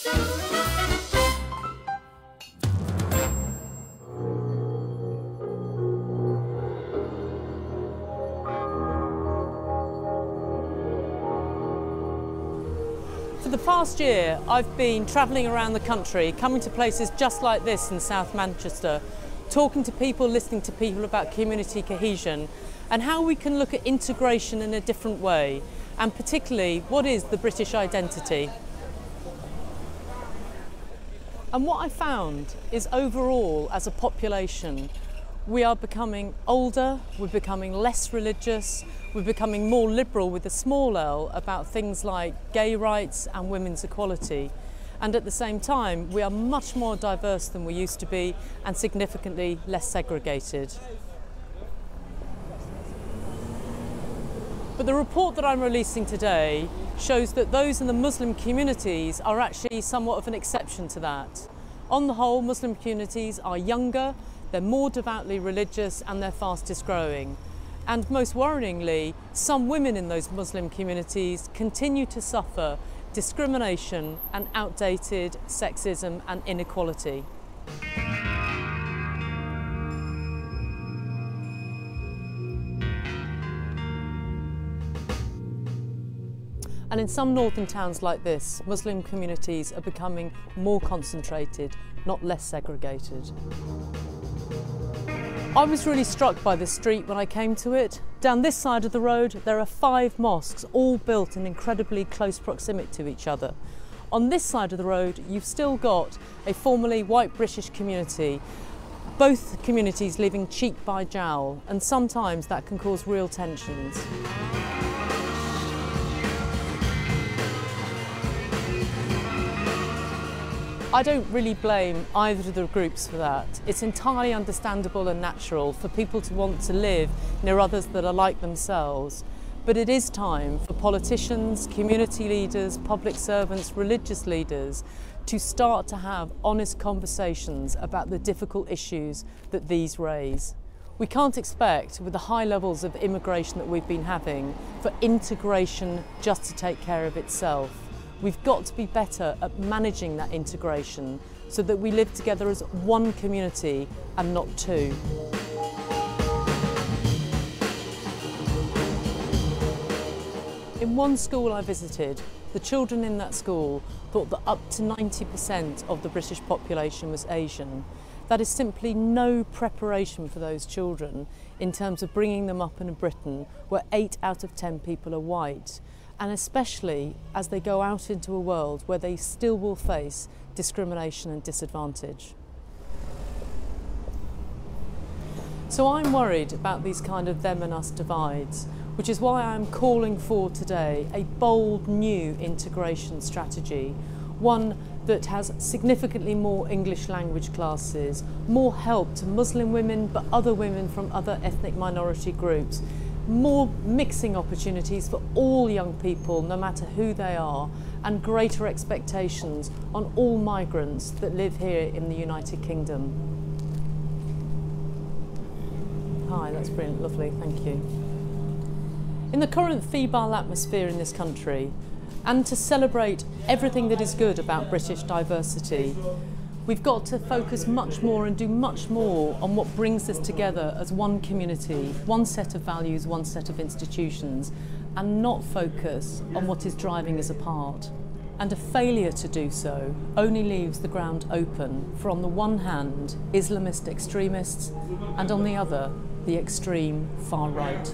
For the past year, I've been travelling around the country, coming to places just like this in South Manchester, talking to people, listening to people about community cohesion and how we can look at integration in a different way, and particularly what is the British identity. And what I found is overall, as a population, we are becoming older, we're becoming less religious, we're becoming more liberal with a small l about things like gay rights and women's equality. And at the same time, we are much more diverse than we used to be and significantly less segregated. But the report that I'm releasing today shows that those in the Muslim communities are actually somewhat of an exception to that. On the whole, Muslim communities are younger, they're more devoutly religious, and they're fastest growing. And most worryingly, some women in those Muslim communities continue to suffer discrimination and outdated sexism and inequality. And in some northern towns like this, Muslim communities are becoming more concentrated, not less segregated. I was really struck by this street when I came to it. Down this side of the road, there are 5 mosques, all built in incredibly close proximity to each other. On this side of the road, you've still got a formerly white British community, both communities living cheek by jowl, and sometimes that can cause real tensions. I don't really blame either of the groups for that. It's entirely understandable and natural for people to want to live near others that are like themselves. But it is time for politicians, community leaders, public servants, religious leaders to start to have honest conversations about the difficult issues that these raise. We can't expect, with the high levels of immigration that we've been having, for integration just to take care of itself. We've got to be better at managing that integration so that we live together as one community and not two. In one school I visited, the children in that school thought that up to 90% of the British population was Asian. That is simply no preparation for those children in terms of bringing them up in Britain, where 8 out of 10 people are white. And especially as they go out into a world where they still will face discrimination and disadvantage. So I'm worried about these kind of them and us divides, which is why I'm calling for today a bold new integration strategy, one that has significantly more English language classes, more help to Muslim women but other women from other ethnic minority groups, more mixing opportunities for all young people, no matter who they are, and greater expectations on all migrants that live here in the United Kingdom. Hi, that's brilliant, lovely, thank you. In the current febrile atmosphere in this country, and to celebrate everything that is good about British diversity, we've got to focus much more and do much more on what brings us together as one community, one set of values, one set of institutions, and not focus on what is driving us apart. And a failure to do so only leaves the ground open for, on the one hand, Islamist extremists, and on the other, the extreme far right.